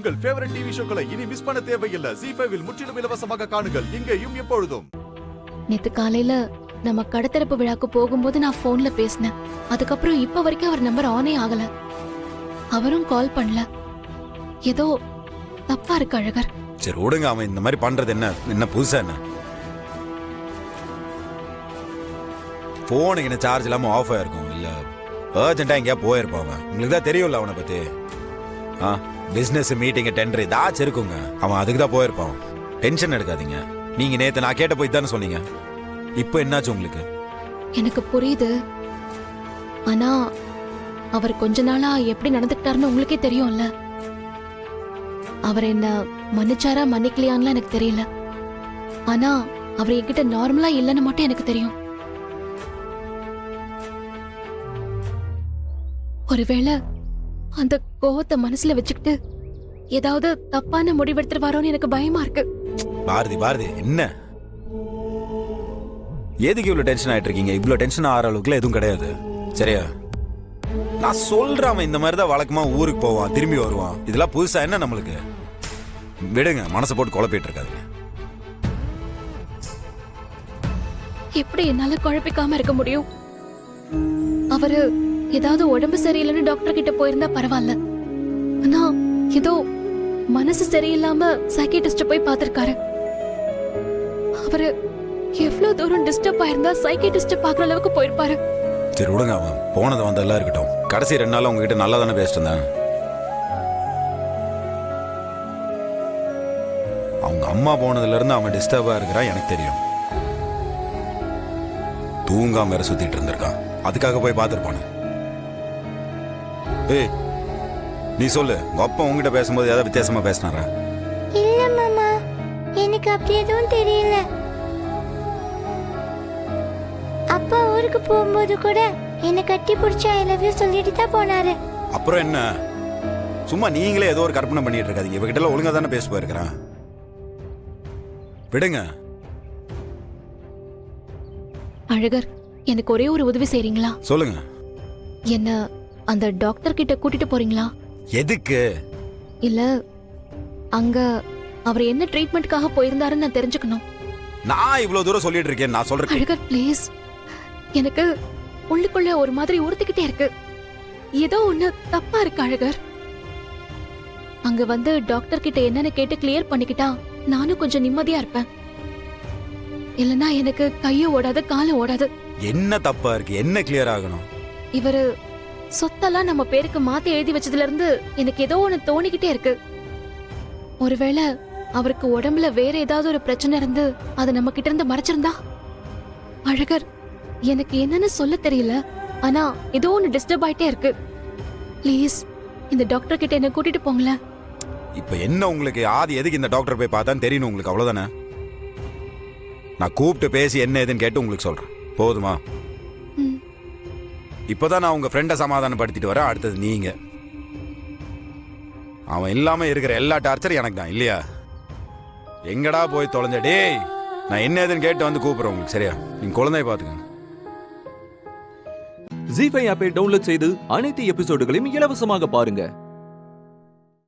உங்கள் favourite TV ஷோக்களை இனி miss பண்ண தேவையில்லை. ZEE5 இல் முற்றிலும் இலவசமாக காணுங்கள். இங்கேயும் எப்பொழுதும். நேத்து காலையில நம்ம கடத்தரப்பு விழாக்கு போகும்போது நான் போன்ல பேசினேன். அதுக்கப்புறம் இப்ப வரைக்கும் அவர் நம்பர் ஆனே ஆகல. அவரும் கால் பண்ணல. ஏதோ தப்பா இருக்கு அழகர். சரி விடுங்க, அவன் இந்த மாதிரி பண்றது என்ன புதுசா என்ன? போனுக்கு என்ன சார்ஜ் இல்லாம ஆஃப் ஆயிருக்கும். இல்ல அர்ஜென்ட்டா எங்கேயா போயிருப்பான் அவன். உங்களுக்கு தான் தெரியும்ல அவனை பத்தி. பிசினஸ் மீட்டிங் டெண்டர் ஏதாச்சும் இருக்குங்க. அவன் அதுக்கு தான் போயிருப்பான். டென்ஷன் எடுக்காதீங்க. நீங்க நேத்து நான் கேட்ட போய் தானே சொன்னீங்க. இப்போ என்னாச்சு உங்களுக்கு? எனக்கு புரியுது. ஆனா அவர் கொஞ்ச நாளா எப்படி நடந்துக்கிட்டாருன்னு உங்களுக்கே தெரியும்ல. அவர் என்ன மன்னிச்சாரா மன்னிக்கலையான்லாம் எனக்கு தெரியல. ஆனா அவர் என்கிட்ட நார்மலா இல்லைன்னு மட்டும் எனக்கு தெரியும். ஒருவேளை அந்த கோவத்தை மனசுல வச்சுக்கிட்டு ஏதாவது தப்பான முடிவெடுத்துருவாரோன்னு எனக்கு பயமா இருக்கு. பாரதி என்ன எதுக்கு இவ்வளவு டென்ஷன் ஆயிட்டு இருக்கீங்க? இவ்வளவு டென்ஷன் ஆகிற அளவுக்குலாம் எதுவும் கிடையாது. சரியா? நான் சொல்றேன், இந்த மாதிரி தான் வழக்கமா ஊருக்கு போவான், திரும்பி வருவான். இதெல்லாம் புதுசா என்ன நம்மளுக்கு? விடுங்க, மனசை போட்டு குழப்பிட்டு இருக்காதுங்க. எப்படி என்னால குழப்பிக்காம இருக்க முடியும்? அவரு ஏதாவது உடம்பு சரியில்லைன்னு டாக்டர் கிட்ட போயிருந்தா பரவாயில்ல. ஆனா ஏதோ மனசு சரியில்லாம சைக்கியாட்ரிஸ்ட போய் பார்த்திருக்காரு. அவரு எவ்வளவு தூரம் டிஸ்டர்ப் ஆயிருந்தா சைக்கியாட்ரிஸ்ட பாக்குற அளவுக்கு போயிருப்பாரு. சரி விடுங்க, அவன் போனது வந்தெல்லாம் இருக்கட்டும். கடைசி 2 நாள் உங்ககிட்ட நல்லா தானே பேசிட்டு இருந்தேன். அவங்க அம்மா போனதுல இருந்து அவன் டிஸ்டர்பா இருக்கிறான், எனக்கு தெரியும். தூங்காம வேற சுத்திட்டு இருந்திருக்கான். அதுக்காக போய் பார்த்திருப்பானு. ஏய், நீ சொல்லு, உங்க அப்பா உங்ககிட்ட பேசும்போது ஏதாவது வித்தியாசமா பேசினாரா? இல்ல மாமா, எனக்கு அப்படி எதுவும் தெரியல. அப்பா ஊருக்கு போகும்போது கூட என்னை கட்டி பிடிச்சி ஐ லவ் யூ சொல்லிட்டு தான் போனாரு. அப்புறம் என்ன? சும்மா நீங்களே ஏதோ ஒரு கற்பனை பண்ணிட்டு இருக்காதீங்க. இவகிட்ட எல்லாம் ஒழுங்கா தானே பேச போயிருக்கிறான். விடுங்க. அழகர், எனக்கு ஒரே ஒரு உதவி செய்றீங்களா? சொல்லுங்க. என்ன அந்த டாக்டர் கிட்ட கூட்டிட்டு போறீங்களா? எதுக்கு? இல்ல, அங்க அவர் என்ன ட்ரீட்மெண்ட்காக போயிருந்தாருன்னு நான் தெரிஞ்சுக்கணும். நான் இவ்வளவு தூரம் சொல்லிட்டு இருக்கேன். நான் சொல்றேன். அழகர் ப்ளீஸ். எனக்கு உள்ளுக்குள்ள ஒரு மாதிரி உறுத்திக்கிட்டே இருக்கு. ஏதோ ஒண்ணு தப்பா இருக்கு அழகர். அங்க வந்து டாக்டர் கிட்ட என்னன்னு கேட்டு கிளியர் பண்ணிக்கிட்டா நானும் கொஞ்சம் நிம்மதியா இருப்பேன். இல்லனா எனக்கு கையும் ஓடாது காலும் ஓடாது. என்ன தப்பா இருக்கு? என்ன கிளியர் ஆகணும்? இவரு சொத்தெல்லாம் நம்ம பேருக்கு மாத்தி எழுதி வச்சதுல இருந்து எனக்கு ஏதோ ஒண்ணு தோணிக்கிட்டே இருக்கு. ஒருவேளை அவருக்கு உடம்புல வேற ஏதாவது ஒரு பிரச்சனை இருந்து அதை நம்ம கிட்ட இருந்து மறைச்சிருந்தா? அழகர், எனக்கு என்னன்னு சொல்ல தெரியல. ஆனா ஏதோ ஒண்ணு டிஸ்டர்ப் ஆயிட்டே இருக்கு. ப்ளீஸ் இந்த டாக்டர் கிட்ட என்ன கூட்டிட்டு போங்களேன். இப்ப என்ன உங்களுக்கு? ஆதி எதுக்கு இந்த டாக்டர் போய் பார்த்தான்னு தெரியணும் உங்களுக்கு, அவ்வளவுதானே? நான் கூப்பிட்டு பேசி என்ன ஏதுன்னு கேட்டு உங்களுக்கு சொல்றேன். போதுமா? இப்பதான் நான் உங்க ஃப்ரெண்டை சமாதானப்படுத்திட்டு வரேன். அடுத்தது நீங்க. அவன் இல்லாம இருக்கிற எல்லா டார்ச்சரும் எனக்கு தான், இல்லையா? எங்கடா போய் தொலைஞ்ச? டேய், நான் என்ன ஏதுன்னு கேட்டு வந்து கூப்பிடுறேன் உங்களுக்கு. சரியா? நீங்க குழந்தைய பாத்துக்கங்க. ZEE5 ஆப்பை டவுன்லோட் செய்து அனைத்து எபிசோடுகளையும் இலவசமாக பாருங்க.